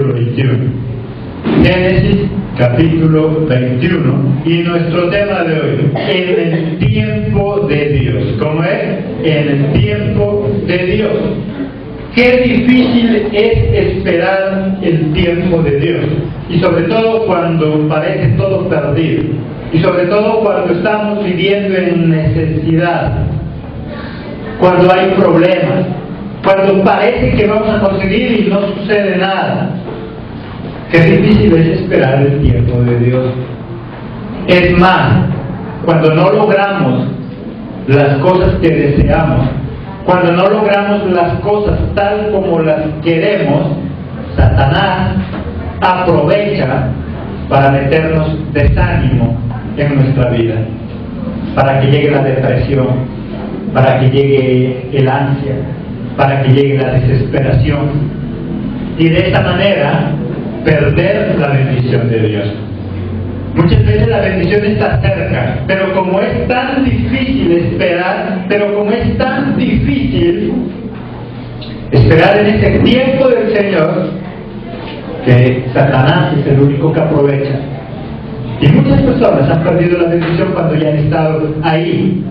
capítulo 21. Génesis capítulo 21. Y nuestro tema de hoy, en el tiempo de Dios. ¿Cómo es? En el tiempo de Dios. Qué difícil es esperar el tiempo de Dios. Y sobre todo cuando parece todo perdido. Y sobre todo cuando estamos viviendo en necesidad. Cuando hay problemas. Cuando parece que vamos a conseguir y no sucede nada. Qué difícil es esperar el tiempo de Dios. Es más, cuando no logramos las cosas que deseamos, cuando no logramos las cosas tal como las queremos, Satanás aprovecha para meternos desánimo en nuestra vida, para que llegue la depresión, para que llegue el ansia, para que llegue la desesperación, y de esta manera perder la bendición de Dios. Muchas veces la bendición está cerca, pero como es tan difícil esperar, esperar en ese tiempo del Señor, que Satanás es el único que aprovecha. Y muchas personas han perdido la bendición cuando ya han estado ahí,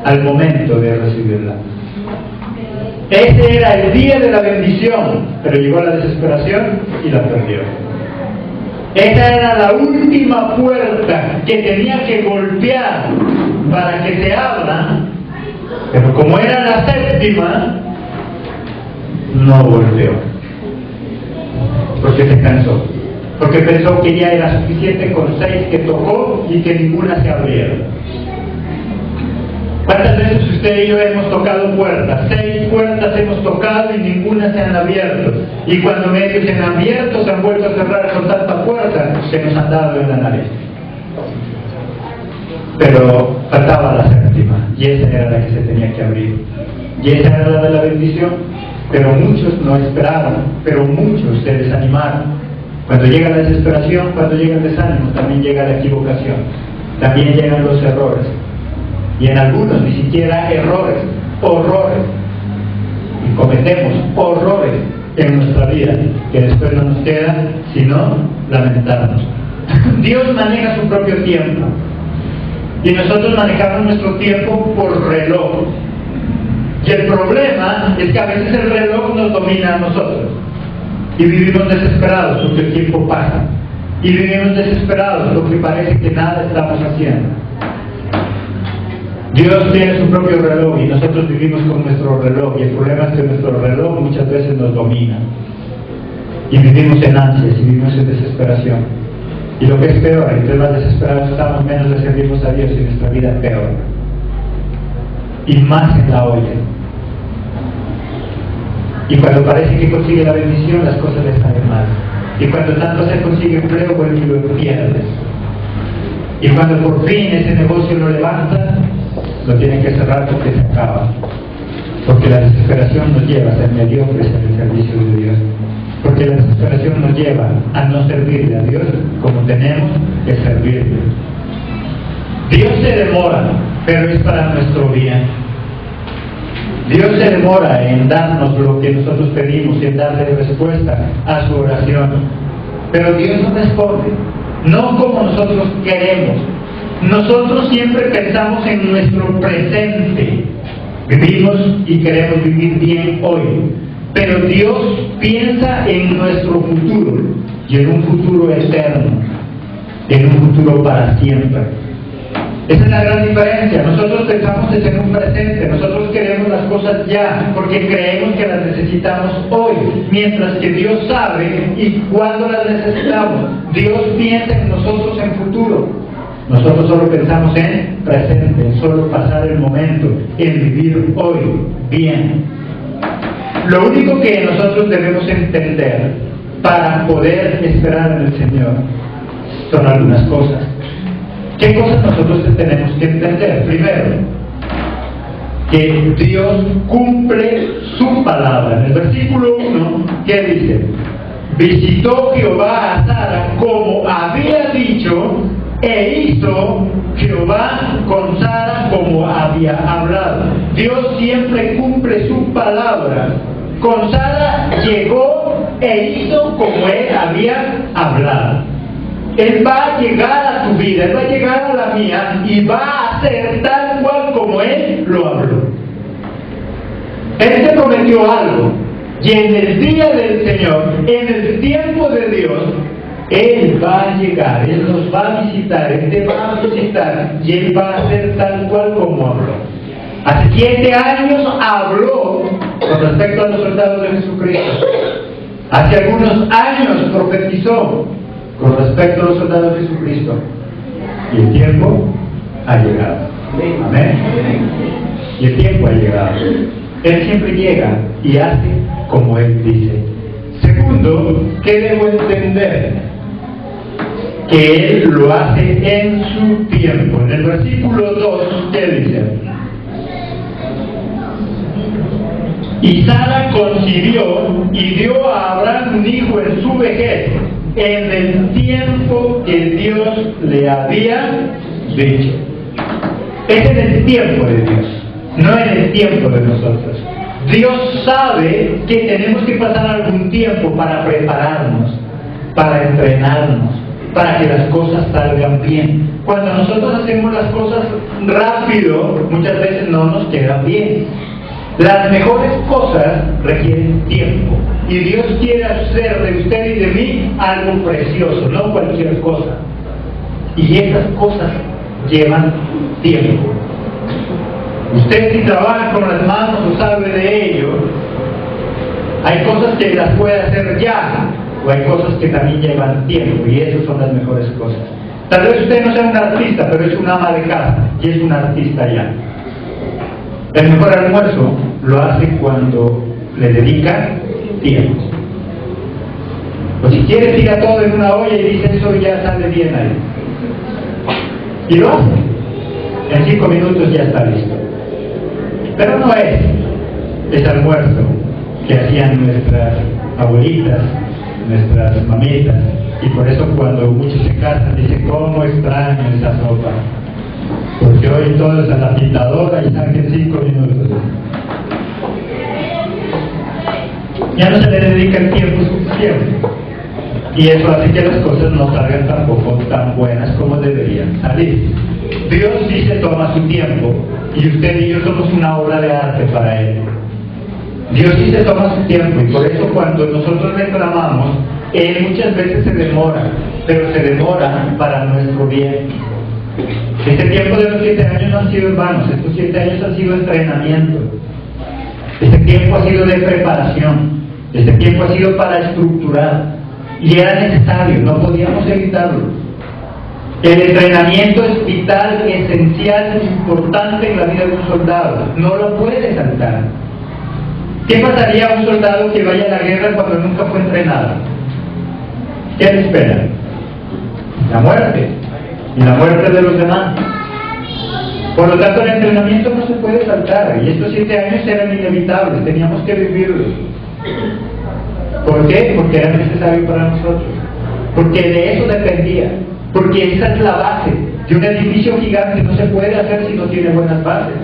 al momento de recibirla. Ese era el día de la bendición, pero llegó la desesperación y la perdió. Esa era la última puerta que tenía que golpear para que se abra, pero como era la séptima, no golpeó, porque se cansó, porque pensó que ya era suficiente con 6 que tocó y que ninguna se abriera. ¿Cuántas veces usted y yo hemos tocado puertas? 6 puertas hemos tocado y ninguna se han abierto. Y cuando medio se han abierto, se han vuelto a cerrar con tanta fuerza que nos han dado en la nariz. Pero faltaba la séptima, y esa era la que se tenía que abrir. Y esa era la de la bendición. Pero muchos no esperaban, pero muchos se desanimaron. Cuando llega la desesperación, cuando llega el desánimo, también llega la equivocación. También llegan los errores. Y en algunos ni siquiera errores, horrores. Y cometemos horrores en nuestra vida, que después no nos queda sino lamentarnos. Dios maneja su propio tiempo. Y nosotros manejamos nuestro tiempo por reloj. Y el problema es que a veces el reloj nos domina a nosotros. Y vivimos desesperados porque el tiempo pasa. Y vivimos desesperados porque parece que nada estamos haciendo. Dios tiene su propio reloj y nosotros vivimos con nuestro reloj, y el problema es que nuestro reloj muchas veces nos domina y vivimos en ansias y vivimos en desesperación. Y lo que es peor, entre más desesperados estamos, menos le servimos a Dios y nuestra vida es peor y más en la olla. Y cuando parece que consigue la bendición, las cosas le salen mal. Y cuando tanto se consigue empleo, vuelve y lo pierdes. Y cuando por fin ese negocio lo levanta, lo tienen que cerrar porque se acaba. Porque la desesperación nos lleva a ser mediocres en el servicio de Dios. Porque la desesperación nos lleva a no servirle a Dios como tenemos que servirle. Dios se demora, pero es para nuestro bien. Dios se demora en darnos lo que nosotros pedimos y en darle respuesta a su oración. Pero Dios no responde, no como nosotros queremos. Nosotros siempre pensamos en nuestro presente. Vivimos y queremos vivir bien hoy. Pero Dios piensa en nuestro futuro, y en un futuro eterno, en un futuro para siempre. Esa es la gran diferencia. Nosotros pensamos en un presente, nosotros queremos las cosas ya, porque creemos que las necesitamos hoy, mientras que Dios sabe y cuándo las necesitamos. Dios piensa en nosotros en futuro. Nosotros solo pensamos en presente, en solo pasar el momento, en vivir hoy bien. Lo único que nosotros debemos entender para poder esperar en el Señor son algunas cosas. ¿Qué cosas nosotros tenemos que entender? Primero, que Dios cumple su palabra. En el versículo 1, ¿qué dice? Visitó Jehová a Sara como había dicho, e hizo Jehová con Sara como había hablado. Dios siempre cumple su palabra. Con Sara llegó e hizo como Él había hablado. Él va a llegar a tu vida, Él va a llegar a la mía y va a hacer tal cual como Él lo habló. Él te prometió algo y en el día del Señor, en el tiempo de Dios, Él va a llegar, Él nos va a visitar, Él te va a visitar y Él va a hacer tal cual como habló. Hace 7 años habló con respecto a los soldados de Jesucristo. Hace algunos años profetizó con respecto a los soldados de Jesucristo. Y el tiempo ha llegado. Amén. Y el tiempo ha llegado. Él siempre llega y hace como Él dice. Segundo, ¿qué debo entender? Que Él lo hace en su tiempo. En el versículo 2, ¿qué dice? Y Sara concibió y dio a Abraham un hijo en su vejez, en el tiempo que Dios le había dicho. Es en el tiempo de Dios, no en el tiempo de nosotros. Dios sabe que tenemos que pasar algún tiempo para prepararnos, para entrenarnos, para que las cosas salgan bien. Cuando nosotros hacemos las cosas rápido, muchas veces no nos quedan bien. Las mejores cosas requieren tiempo. Y Dios quiere hacer de usted y de mí algo precioso, no cualquier cosa. Y esas cosas llevan tiempo. Usted, si trabaja con las manos o sabe de ello, hay cosas que las puede hacer ya, o hay cosas que también llevan tiempo, y esas son las mejores cosas. Tal vez usted no sea un artista, pero es un ama de casa, y es un artista ya. El mejor almuerzo lo hace cuando le dedica tiempo. O si quiere, tira todo en una olla y dice, eso ya sale bien ahí. Y lo hace. En 5 minutos ya está listo. Pero no es ese almuerzo que hacían nuestras abuelitas, nuestras mamitas. Y por eso cuando muchos se casan dicen, ¿cómo extraño esa sopa? Porque hoy todo es a la pintadora y saquen 5 minutos. Ya no se le dedica el tiempo suficiente. Y eso hace que las cosas no salgan tampoco tan buenas como deberían salir. Dios sí se toma su tiempo, y usted y yo somos una obra de arte para Él. Dios sí se toma su tiempo, y por eso cuando nosotros reclamamos, Él muchas veces se demora, pero se demora para nuestro bien. Este tiempo de los 7 años no han sido vanos, estos 7 años han sido entrenamiento. Este tiempo ha sido de preparación, este tiempo ha sido para estructurar, y era necesario, no podíamos evitarlo. El entrenamiento es vital, esencial, importante en la vida de un soldado, no lo puede saltar. ¿Qué pasaría a un soldado que vaya a la guerra cuando nunca fue entrenado? ¿Qué le espera? La muerte, y la muerte de los demás. Por lo tanto, el entrenamiento no se puede saltar, y estos 7 años eran inevitables, teníamos que vivirlos. ¿Por qué? Porque era necesario para nosotros, porque de eso dependía, porque esa es la base. De un edificio gigante no se puede hacer si no tiene buenas bases.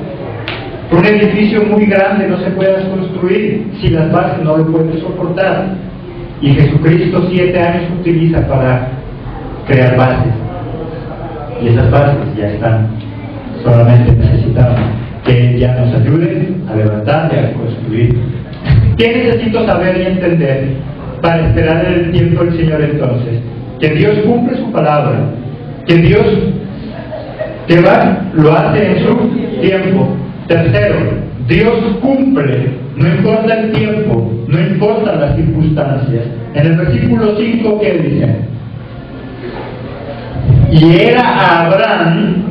Un edificio muy grande no se puede construir si las bases no lo pueden soportar. Y Jesucristo 7 años utiliza para crear bases, y esas bases ya están. Solamente necesitamos que Él ya nos ayude a levantar y a construir. ¿Qué necesito saber y entender para esperar en el tiempo del Señor entonces? Que Dios cumple su palabra, que Dios lo hace en su tiempo. Tercero, Dios cumple, no importa el tiempo, no importa las circunstancias. En el versículo 5, ¿qué dice? Y era Abraham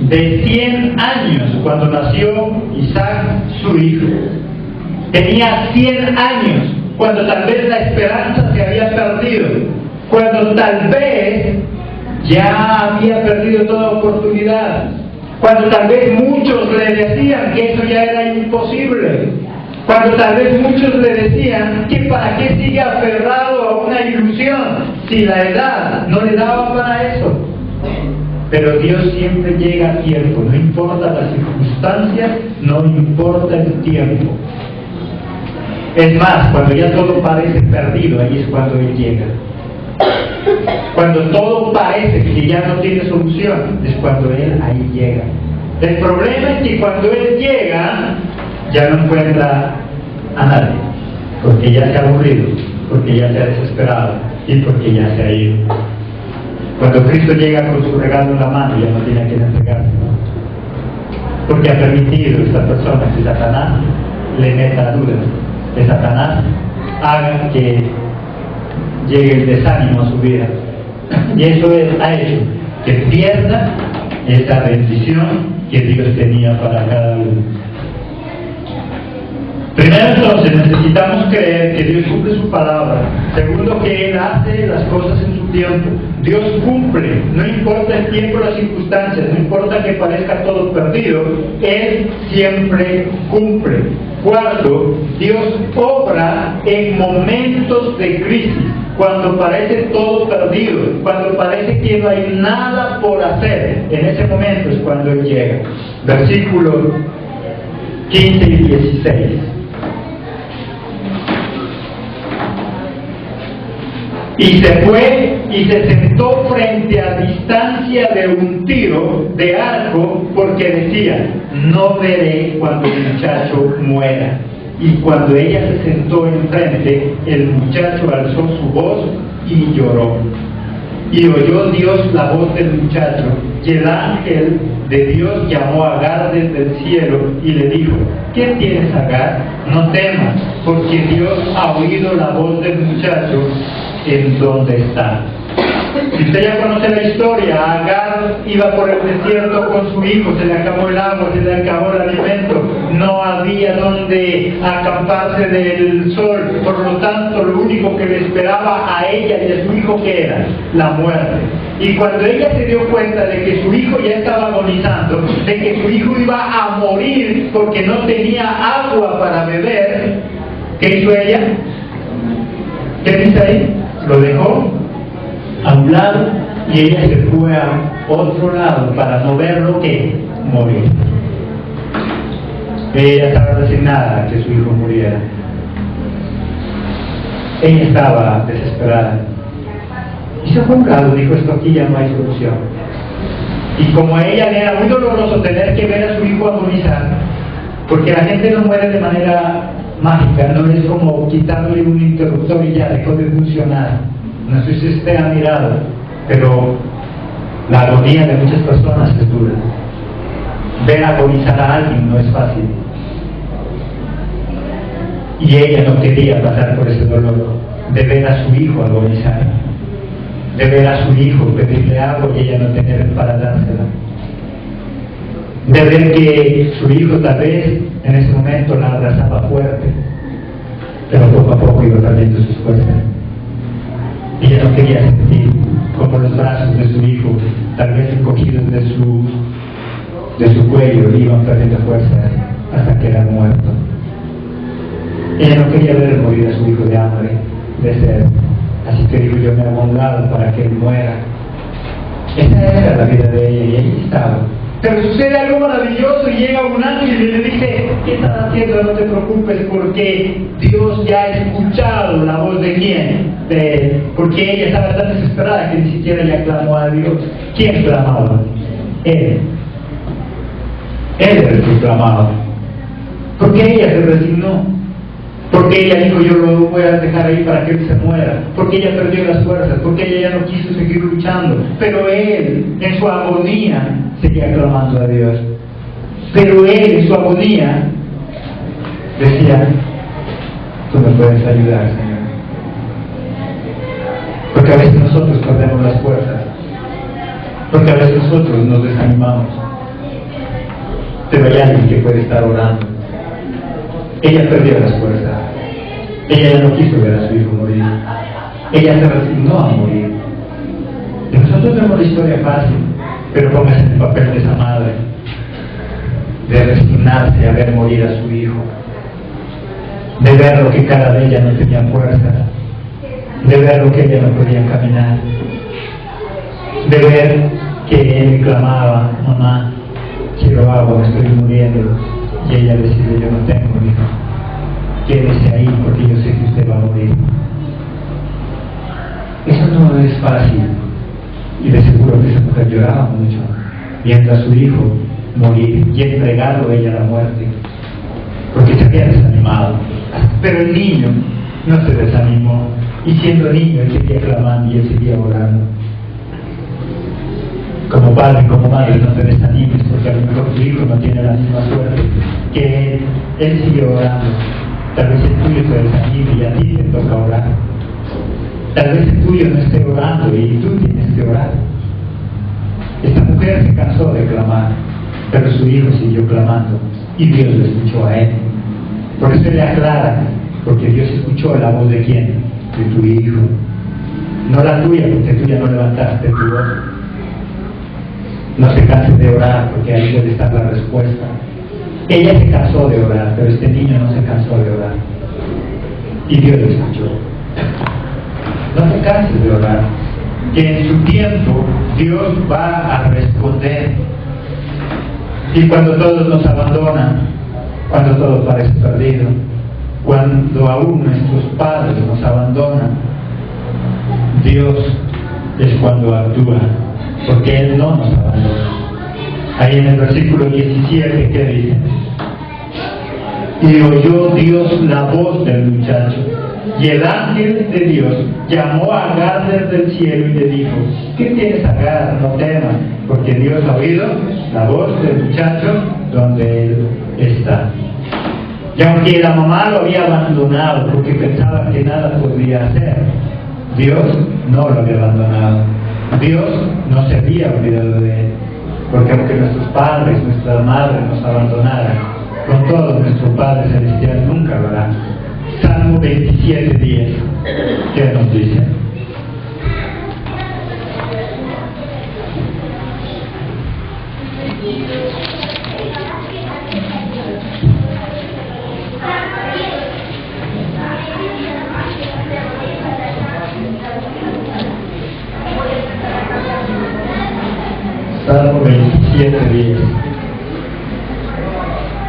de 100 años cuando nació Isaac, su hijo. Tenía 100 años cuando tal vez la esperanza se había perdido, cuando tal vez ya había perdido toda oportunidad, cuando tal vez muchos le decían que eso ya era imposible, cuando tal vez muchos le decían que para qué sigue aferrado a una ilusión si la edad no le daba para eso. Pero Dios siempre llega a tiempo, no importa las circunstancias, no importa el tiempo. Es más, cuando ya todo parece perdido, ahí es cuando Él llega. Cuando todo parece que ya no tiene solución, es cuando Él ahí llega. El problema es que cuando Él llega, ya no encuentra a nadie, porque ya se ha aburrido, porque ya se ha desesperado y porque ya se ha ido. Cuando Cristo llega con su regalo en la mano, ya no tiene a quién entregarse, porque ha permitido esta persona que Satanás le meta dudas, que Satanás haga que llegue el desánimo a su vida, y eso ha hecho que pierda esa bendición que Dios tenía para cada uno. Primero, entonces, necesitamos creer que Dios cumple su palabra. Segundo, que Él hace las cosas en su tiempo. Dios cumple, no importa el tiempo o las circunstancias, no importa que parezca todo perdido, Él siempre cumple. Cuarto, Dios obra en momentos de crisis, cuando parece todo perdido, cuando parece que no hay nada por hacer. En ese momento es cuando Él llega. Versículos 15 y 16. Y se fue y se sentó frente a distancia de un tiro de arco, porque decía: no veré cuando el muchacho muera. Y cuando ella se sentó enfrente, el muchacho alzó su voz y lloró. Y oyó Dios la voz del muchacho, y el ángel de Dios llamó a Agar desde el cielo y le dijo: ¿qué tienes, Agar? No temas, porque Dios ha oído la voz del muchacho en donde está. Si usted ya conoce la historia, Agar iba por el desierto con su hijo, se le acabó el agua, se le acabó el alimento, no había donde acamparse del sol, por lo tanto lo único que le esperaba a ella y a su hijo, que era la muerte. Y cuando ella se dio cuenta de que su hijo ya estaba agonizando, de que su hijo iba a morir porque no tenía agua para beber, ¿qué hizo ella? ¿Qué dice ahí? Lo dejó a un lado y ella se fue a otro lado para no verlo que morir. Ella estaba resignada a que su hijo muriera. Ella estaba desesperada. Y se fue a un lado, dijo: esto aquí ya no hay solución. Y como a ella le era muy doloroso tener que ver a su hijo agonizar, porque la gente no muere de manera mágica, no es como quitarle un interruptor y ya dejó de funcionar. No sé si usted ha mirado, pero la agonía de muchas personas es dura. Ver agonizar a alguien no es fácil. Y ella no quería pasar por ese dolor de ver a su hijo agonizar, de ver a su hijo pedirle agua y ella no tener para dársela, de ver que su hijo tal vez en ese momento la abrazaba fuerte, pero poco a poco iba perdiendo sus fuerzas. Ella no quería sentir como los brazos de su hijo, tal vez encogidos de su cuello, iban perdiendo fuerzas hasta que era muerto. Ella no quería ver morir a su hijo de hambre, de sed, así que dijo: yo me hago a un lado para que él muera. Esa era la vida de ella y ahí estaba. Pero sucede algo maravilloso y llega un ángel y le dice: ¿qué estás haciendo? No te preocupes, porque Dios ya ha escuchado la voz de quién. Porque ella estaba tan desesperada que ni siquiera ella clamó a Dios. ¿Quién clamaba? Él. Él era el que clamaba. Porque ella se resignó. Porque ella dijo: yo lo voy a dejar ahí para que él se muera. Porque ella perdió las fuerzas. Porque ella ya no quiso seguir luchando. Pero él, en su agonía, seguía clamando a Dios. Pero él, en su agonía, decía: tú me puedes ayudar, Señor. Porque a veces nosotros perdemos las fuerzas. Porque a veces nosotros nos desanimamos. Pero hay alguien que puede estar orando. Ella perdió las fuerzas. Ella ya no quiso ver a su hijo morir. Ella se resignó a morir. Y nosotros vemos la historia fácil, pero póngase en el papel de esa madre, de resignarse a ver morir a su hijo, de ver lo que cara de ella no tenía fuerza, de ver lo que ella no podía caminar, de ver que él clamaba: mamá, quiero agua, me estoy muriendo. Y ella decide: yo no tengo, hijo. quédese ahí porque yo sé que usted va a morir. Eso no es fácil. Y de seguro que esa mujer lloraba mucho, viendo a su hijo morir y entregado ella a la muerte, porque se había desanimado. Pero el niño no se desanimó, y siendo niño él seguía clamando y él seguía orando. Como padre, como madre, no te desanimes, porque a lo mejor tu hijo no tiene la misma suerte que él sigue orando. Tal vez el tuyo se desanime y a ti te toca orar. Tal vez el tuyo no esté orando y tú tienes que orar. Esta mujer se cansó de clamar, pero su hijo siguió clamando y Dios lo escuchó a él. Por eso le aclara, porque Dios escuchó la voz de quién, de tu hijo, no la tuya, porque tú ya no levantaste tu voz. No se canse de orar, porque ahí debe estar la respuesta. Ella se cansó de orar, pero este niño no se cansó de orar y Dios lo escuchó. No te canses de orar, que en su tiempo Dios va a responder. Y cuando todos nos abandonan, cuando todo parece perdido, cuando aún nuestros padres nos abandonan, Dios es cuando actúa, porque Él no nos abandona. Ahí en el versículo 17, ¿qué dice? Y oyó Dios la voz del muchacho, y el ángel de Dios llamó a Agar desde el cielo y le dijo: ¿qué tienes, Agar? No temas, porque Dios ha oído la voz del muchacho donde él está. Y aunque la mamá lo había abandonado porque pensaba que nada podría hacer, Dios no lo había abandonado. Dios no se había olvidado de él, porque aunque nuestros padres, nuestras madres nos abandonaran, con todo nuestro Padre Celestial nunca lo hará. Salmo 27:10, ¿qué nos dice? Salmo 27:10.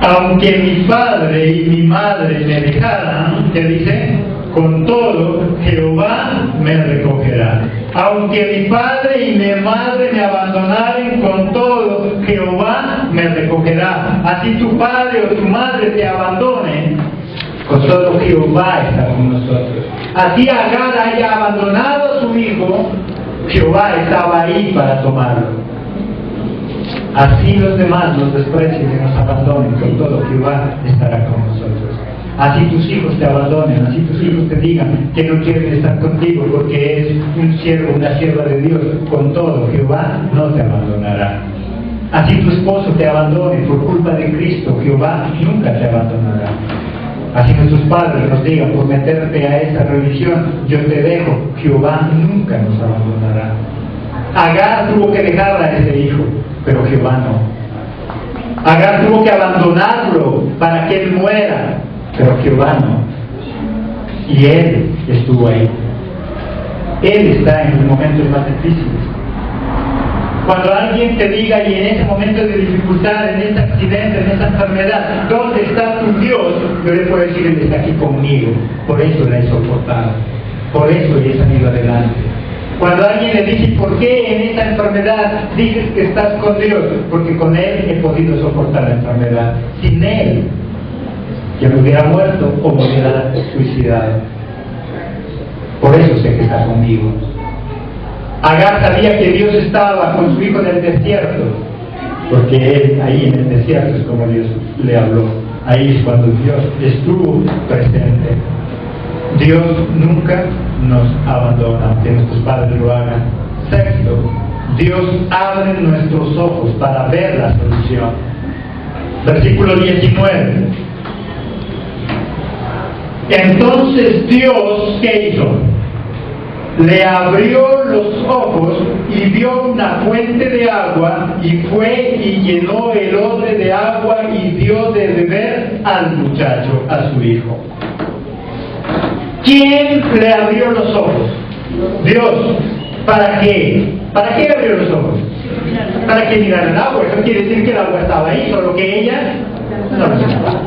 Aunque mi padre y mi madre me dejaran, ¿qué dice? Con todo, Jehová me recogerá. Aunque mi padre y mi madre me abandonaren, con todo, Jehová me recogerá. Así tu padre o tu madre te abandone, con todo Jehová está con nosotros. Así Agar haya abandonado a su hijo, Jehová estaba ahí para tomarlo. Así los demás nos desprecien y nos abandonen, con todo Jehová estará con nosotros. Así tus hijos te abandonen, así tus hijos te digan que no quieren estar contigo porque es un siervo, una sierva de Dios, con todo Jehová no te abandonará. Así tu esposo te abandone por culpa de Cristo, Jehová nunca te abandonará. Así nuestros padres nos digan, por meterte a esa religión, yo te dejo, Jehová nunca nos abandonará. Agar tuvo que dejar a ese hijo, pero Jehová no. Agar tuvo que abandonarlo para que él muera, pero Jehová no. Y él estuvo ahí. Él está en los momentos más difíciles. Cuando alguien te diga, y en ese momento de dificultad, en ese accidente, en esa enfermedad, ¿dónde está tu Dios? Yo le puedo decir, Él está aquí conmigo. Por eso la he soportado. Por eso he salido adelante. Cuando alguien le dice, ¿por qué en esta enfermedad dices que estás con Dios? Porque con Él he podido soportar la enfermedad. Sin Él, yo me hubiera muerto o me hubiera suicidado. Por eso sé que está conmigo. Agar sabía que Dios estaba con su hijo en el desierto, porque él ahí en el desierto es como Dios le habló. Ahí es cuando Dios estuvo presente. Dios nunca nos abandona, aunque nuestros padres lo hagan. Sexto, Dios abre nuestros ojos para ver la solución. Versículo 19. Entonces Dios, ¿qué hizo? Le abrió los ojos y vio una fuente de agua, y fue y llenó el odre de agua y dio de beber al muchacho, a su hijo. ¿Quién le abrió los ojos? Dios. ¿Para qué? ¿Para qué le abrió los ojos? Para que mirara el agua. Eso quiere decir que el agua estaba ahí, solo que ella no lo miraba.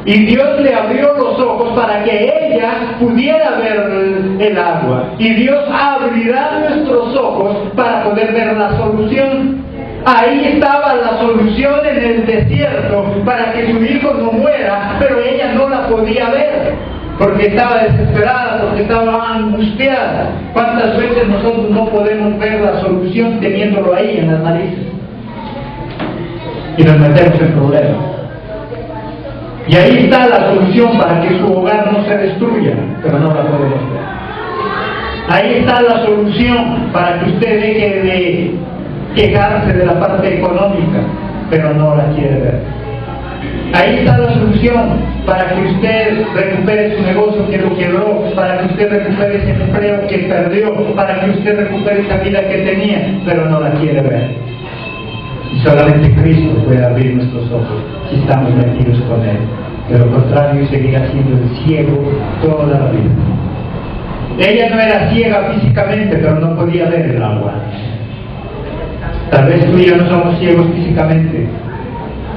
Y Dios le abrió los ojos para que ella pudiera ver el agua. Y Dios abrirá nuestros ojos para poder ver la solución. Ahí estaba la solución en el desierto para que su hijo no muera, pero ella no la podía ver, porque estaba desesperada, porque estaba angustiada. ¿Cuántas veces nosotros no podemos ver la solución teniéndolo ahí en las narices? Y nos metemos en problemas. Y ahí está la solución para que su hogar no se destruya, pero no la podemos ver. Ahí está la solución para que usted deje de quejarse de la parte económica, pero no la quiere ver. Ahí está la solución para que usted recupere su negocio que lo quebró, para que usted recupere ese empleo que perdió, para que usted recupere esa vida que tenía, pero no la quiere ver. Y solamente Cristo puede abrir nuestros ojos si estamos metidos con Él. De lo contrario, seguirá siendo el ciego toda la vida. Ella no era ciega físicamente, pero no podía ver el agua. Tal vez tú y yo no somos ciegos físicamente.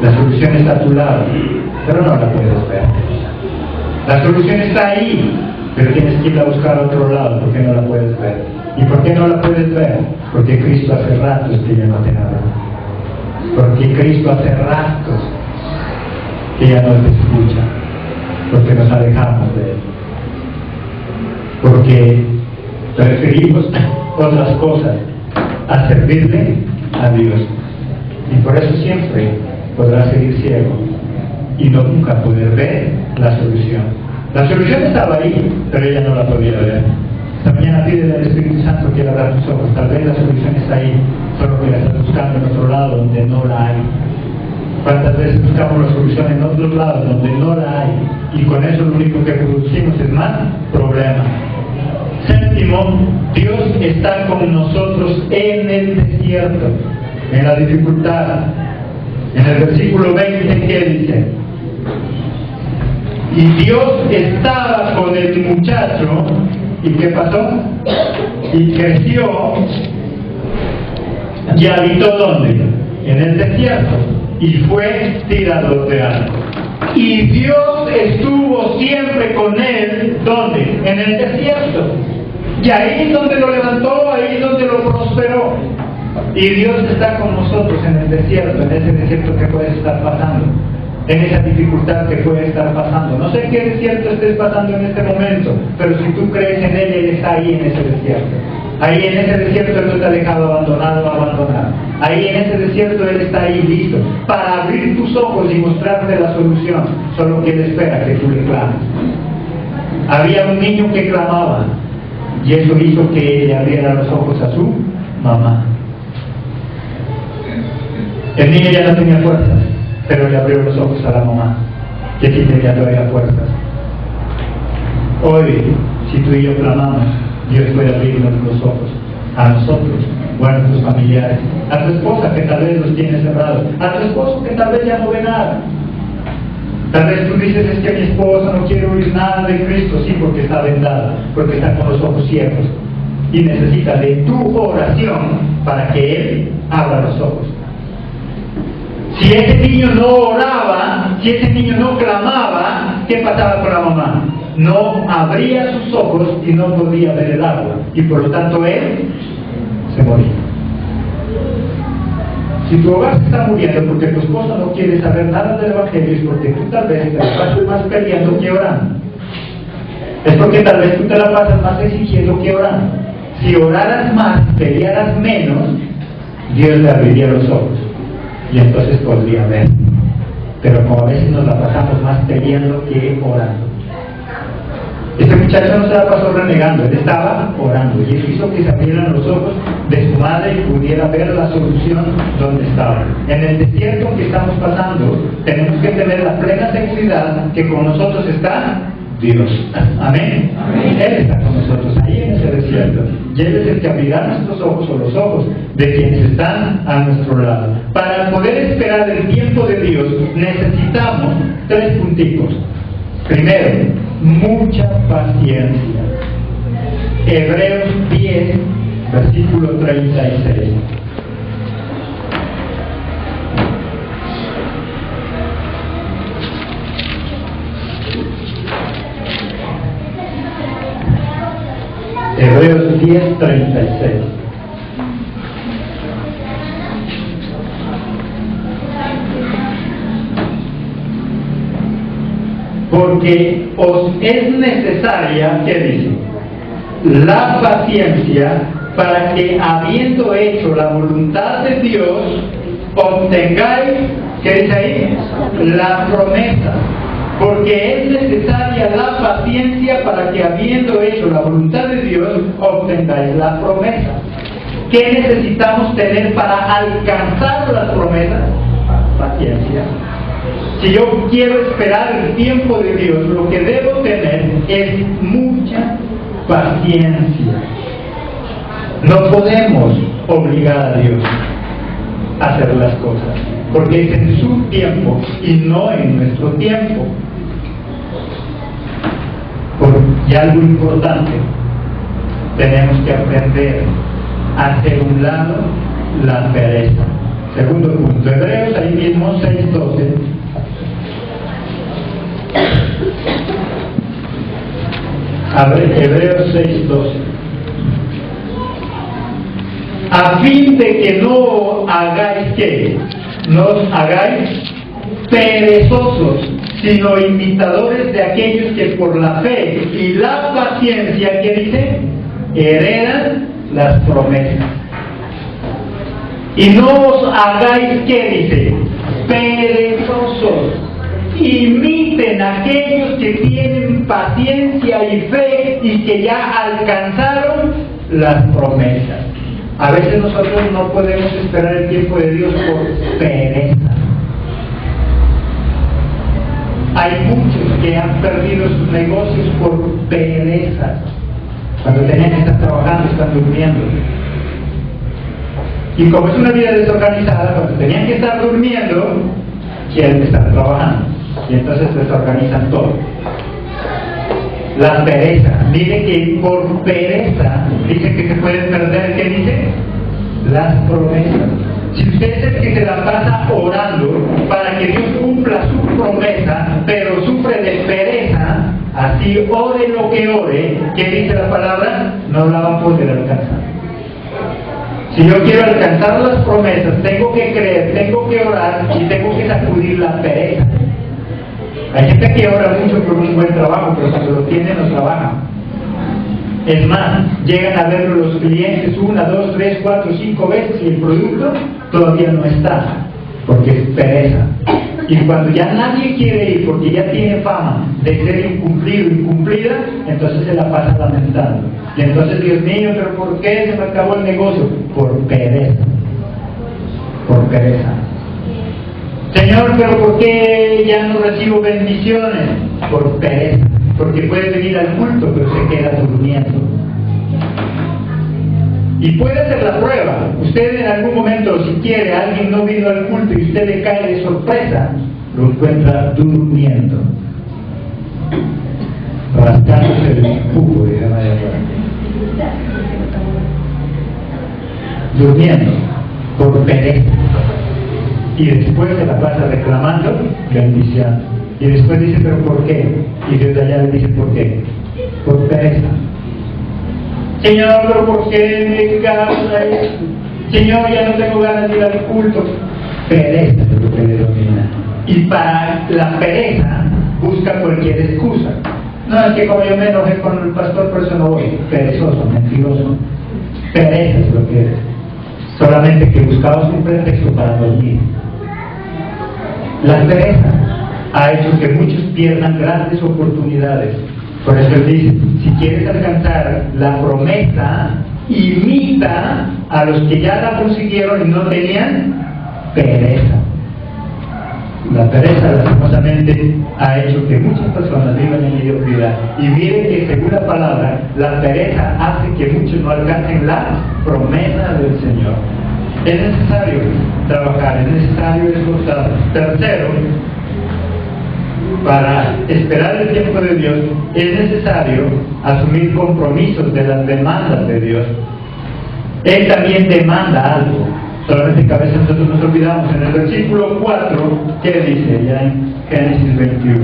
La solución está a tu lado, pero no la puedes ver. La solución está ahí, pero tienes que ir a buscar a otro lado porque no la puedes ver. ¿Y por qué no la puedes ver? Porque Cristo hace ratos que ya no te habla. Porque Cristo hace ratos que ya no te escucha. Porque nos alejamos de Él. Porque preferimos otras cosas a servirle a Dios. Y por eso siempre podrá seguir ciego y no nunca poder ver la solución. La solución estaba ahí, pero ella no la podía ver. Esta mañana pide al Espíritu Santo que le abra tus ojos. Tal vez la solución está ahí, solo que la estás buscando en otro lado donde no la hay. ¿Cuántas veces buscamos la solución en otros lados donde no la hay? Y con eso lo único que producimos es más problemas. Séptimo, Dios está con nosotros en el desierto, en la dificultad. En el versículo 20, ¿qué dice? Y Dios estaba con el muchacho, ¿y qué pasó? Y creció, y habitó ¿dónde? En el desierto, y fue tirador de arco. Y Dios estuvo siempre con él, ¿dónde? En el desierto. Y ahí es donde lo levantó, ahí es donde lo prosperó. Y Dios está con nosotros en el desierto, en ese desierto que puedes estar pasando, en esa dificultad que puede estar pasando. No sé qué desierto estés pasando en este momento, pero si tú crees en Él, Él está ahí en ese desierto. Ahí en ese desierto Él no te ha dejado abandonado o abandonado. Ahí en ese desierto Él está ahí listo para abrir tus ojos y mostrarte la solución. Solo que Él espera que tú le clames. Había un niño que clamaba y eso hizo que Él le abriera los ojos a su mamá. El niño ya no tenía fuerzas, pero le abrió los ojos a la mamá, que sí tenía todavía fuerzas. Hoy, si tú y yo clamamos, Dios puede abrirnos los ojos a nosotros o a nuestros familiares, a tu esposa que tal vez los tiene cerrados, a tu esposo que tal vez ya no ve nada. Tal vez tú dices, es que mi esposa no quiere oír nada de Cristo, sí, porque está vendada, porque está con los ojos ciegos y necesita de tu oración para que Él abra los ojos. Si ese niño no oraba, si ese niño no clamaba, ¿qué pasaba con la mamá? No abría sus ojos y no podía ver el agua, y por lo tanto él se moría. Si tu hogar se está muriendo porque tu esposo no quiere saber nada del Evangelio, es porque tú tal vez te la pasas más peleando que orando. Es porque tal vez tú te la pasas más exigiendo que orando. Si oraras más, pelearas menos, Dios le abriría los ojos y entonces podría ver. Pero como a veces nos la pasamos más peleando que orando. Este muchacho no se la pasó renegando, él estaba orando y él hizo que se abrieran los ojos de su madre y pudiera ver la solución donde estaba. En el desierto que estamos pasando, tenemos que tener la plena seguridad que con nosotros está Dios. Amén. Amén. Él está con nosotros ahí en ese desierto. Y Él es el que abrirá nuestros ojos o los ojos de quienes están a nuestro lado. Para poder esperar el tiempo de Dios, necesitamos 3 punticos. Primero, mucha paciencia. Hebreos 10, versículo 36. Hebreos 10:36. Porque os es necesaria, ¿qué dice? La paciencia, para que habiendo hecho la voluntad de Dios, obtengáis, ¿qué dice ahí? La promesa. Porque es necesaria la paciencia para que habiendo hecho la voluntad de Dios, obtengáis la promesa. ¿Qué necesitamos tener para alcanzar las promesas? Paciencia. Si yo quiero esperar el tiempo de Dios, lo que debo tener es mucha paciencia. No podemos obligar a Dios a hacer las cosas, porque es en su tiempo y no en nuestro tiempo. Y algo importante, tenemos que aprender a hacer un lado la pereza. Segundo punto, Hebreos ahí mismo 6:12. Hebreos 6:12. A fin de que no hagáis ¿qué? No os hagáis perezosos, sino imitadores de aquellos que por la fe y la paciencia, ¿qué dice? Heredan las promesas. Y no os hagáis, ¿qué dice? Perezosos. Imiten a aquellos que tienen paciencia y fe y que ya alcanzaron las promesas. A veces nosotros no podemos esperar el tiempo de Dios por pereza. Hay muchos que han perdido sus negocios por pereza. Cuando tenían que estar trabajando, están durmiendo. Y como es una vida desorganizada, cuando tenían que estar durmiendo, quieren estar trabajando. Y entonces desorganizan todo. La pereza. Mire que por pereza dice que se pueden perder, ¿qué dice? Las promesas. Si usted es el que se la pasa orando para que Dios cumpla su promesa, pero sufre de pereza, así ore lo que ore, ¿qué dice la palabra? No la va a poder alcanzar. Si yo quiero alcanzar las promesas, tengo que creer, tengo que orar y tengo que sacudir la pereza. Hay gente que ora mucho por un buen trabajo, pero cuando lo tienen no trabajan. Es más, llegan a verlo los clientes 1, 2, 3, 4, 5 veces y el producto todavía no está, porque es pereza. Y cuando ya nadie quiere ir, porque ya tiene fama de ser incumplido, incumplida, entonces se la pasa lamentando. Y entonces, Dios mío, ¿pero por qué se me acabó el negocio? Por pereza. Por pereza. Señor, ¿pero por qué ya no recibo bendiciones? Por pereza. Porque puede venir al culto, pero se queda durmiendo. Y puede hacer la prueba. Usted en algún momento, si quiere, alguien no vino al culto y usted le cae de sorpresa, lo encuentra durmiendo. Rascándose el jugo, digamos allá afuera. Durmiendo, por pereza. Y después se la pasa reclamando bendición. Y después dice, ¿pero por qué? Y desde allá le dice, ¿por qué? Por pereza. Señor, ¿pero por qué me causa esto? Señor, ya no tengo ganas de ir al culto. Pereza es lo que le domina. Y para la pereza busca cualquier excusa. No, es que como yo me enojé con el pastor, por eso no voy. Perezoso, mentiroso. Pereza es lo que eres. Solamente que buscabas un pretexto para dormir. La pereza ha hecho que muchos pierdan grandes oportunidades. Por eso él dice, si quieres alcanzar la promesa, imita a los que ya la consiguieron y no tenían pereza. La pereza, lastimosamente, ha hecho que muchas personas vivan en mediocridad. Y miren que, según la palabra, la pereza hace que muchos no alcancen la promesa del Señor. Es necesario trabajar, es necesario esforzar. Tercero, para esperar el tiempo de Dios, es necesario asumir compromisos de las demandas de Dios. Él también demanda algo, solamente que a veces nosotros nos olvidamos. En el versículo 4, ¿qué dice ya en Génesis 21?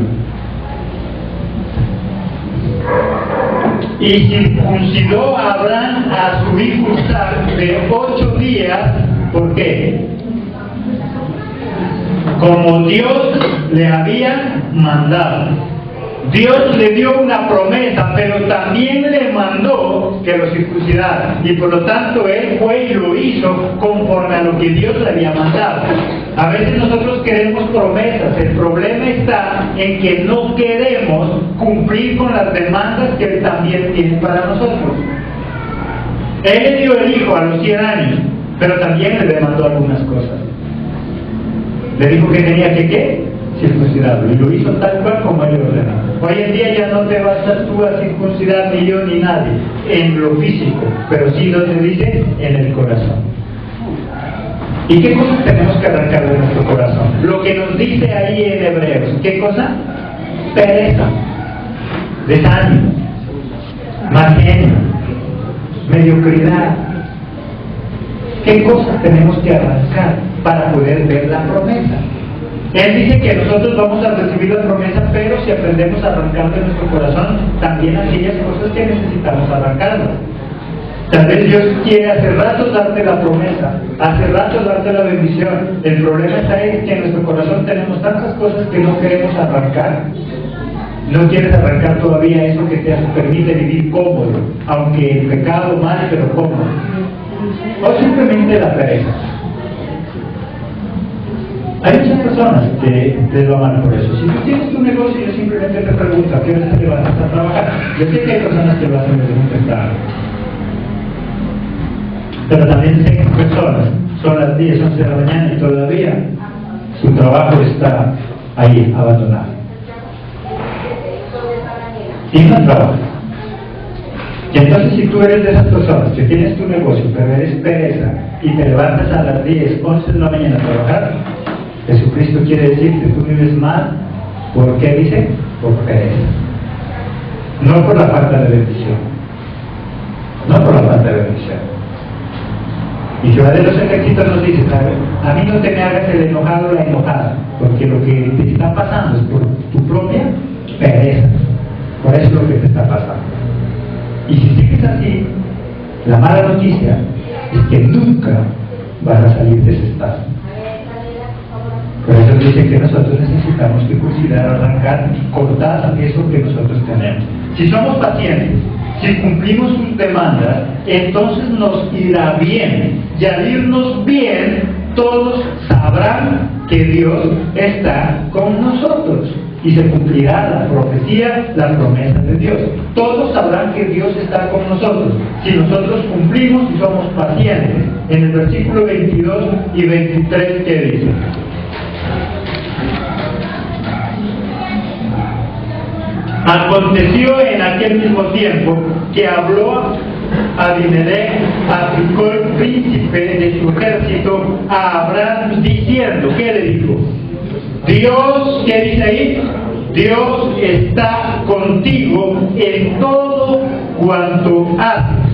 Y circuncidó a Abraham a su hijo Isaac de 8 días. ¿Por qué? Como Dios le había mandado. Dios le dio una promesa, pero también le mandó que lo circuncidara. Y por lo tanto él fue y lo hizo conforme a lo que Dios le había mandado. A veces nosotros queremos promesas. El problema está en que no queremos cumplir con las demandas que Él también tiene para nosotros. Él le dio el hijo a los 100 años, pero también le demandó algunas cosas. Le dijo que tenía que ¿qué? Circuncidarlo, y lo hizo tal cual como Él le ordenó. Hoy en día ya no te vas tú a circuncidar ni yo ni nadie en lo físico, pero sí donde dice en el corazón. ¿Y qué cosas tenemos que arrancar de nuestro corazón? Lo que nos dice ahí en Hebreos. ¿Qué cosa? Pereza, desánimo, mal genio, mediocridad. ¿Qué cosas tenemos que arrancar para poder ver la promesa? Él dice que nosotros vamos a recibir la promesa, pero si aprendemos a arrancar de nuestro corazón también aquellas cosas que necesitamos arrancarlas. Tal vez Dios quiere hace rato darte la promesa, hace rato darte la bendición. El problema está en que en nuestro corazón tenemos tantas cosas que no queremos arrancar. No quieres arrancar todavía eso que te permite vivir cómodo, aunque el pecado mal, pero cómodo. O simplemente la pereza. Hay muchas personas que les va mal por eso. Si tú tienes tu negocio, yo simplemente te pregunto, ¿a qué hora te levantas a trabajar? Yo sé que hay personas que lo hacen desde muy temprano. Pero también sé que personas, son las 10, 11 de la mañana y todavía su trabajo está ahí, abandonado. Y no trabaja. Y entonces si tú eres de esas personas que tienes tu negocio, pero eres pereza, y te levantas a las 10, 11 de la mañana a trabajar, Jesucristo quiere decir que tú vives mal. ¿Por qué dice? Por pereza. No por la falta de bendición. No por la falta de bendición. Y Jehová de los ejércitos nos dice, ¿sabes? A mí no te me hagas el enojado o la enojada, porque lo que te está pasando es por tu propia pereza. Por eso es lo que te está pasando. Y si sigues así, la mala noticia es que nunca vas a salir de ese estado. Por eso dice que nosotros necesitamos que considerar arrancar y cortar eso que nosotros tenemos. Si somos pacientes, si cumplimos sus demandas, entonces nos irá bien. Y al irnos bien, todos sabrán que Dios está con nosotros. Y se cumplirá la profecía, la promesa de Dios. Todos sabrán que Dios está con nosotros. Si nosotros cumplimos y somos pacientes. En el versículo 22 y 23, ¿qué dice? Aconteció en aquel mismo tiempo que habló Abimelech a Ficol, príncipe de su ejército, a Abraham diciendo, ¿qué le dijo? Dios, ¿qué dice ahí? Dios está contigo en todo cuanto haces.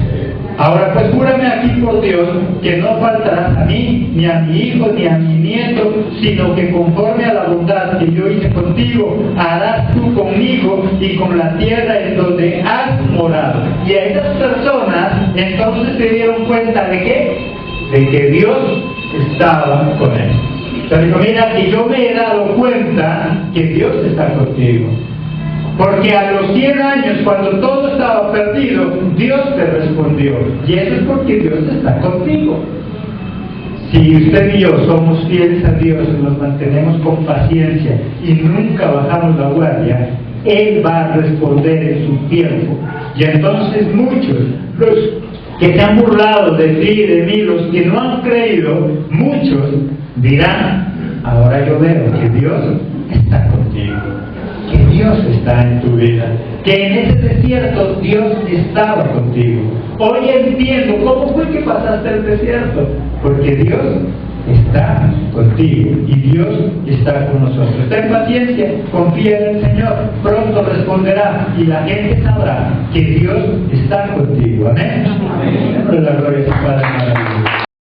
Ahora pues júrame aquí por Dios que no faltarás a mí, ni a mi hijo, ni a mi nieto, sino que conforme a la bondad que yo hice contigo, harás tú conmigo y con la tierra en donde has morado. Y a esas personas entonces se dieron cuenta de ¿qué? De que Dios estaba con él. Pero dijo, mira, que yo me he dado cuenta que Dios está contigo. Porque a los 100 años, cuando todo estaba perdido, Dios te respondió. Y eso es porque Dios está contigo. Si usted y yo somos fieles a Dios, nos mantenemos con paciencia y nunca bajamos la guardia, Él va a responder en su tiempo. Y entonces muchos, los que se han burlado de ti y de mí, los que no han creído, muchos dirán, ahora yo veo que Dios está contigo. Que Dios está en tu vida, que en ese desierto Dios estaba contigo. Hoy entiendo cómo fue que pasaste el desierto, porque Dios está contigo y Dios está con nosotros. Ten paciencia, confía en el Señor, pronto responderá y la gente sabrá que Dios está contigo. Amén. Amén. La gloria a su Padre maravilloso.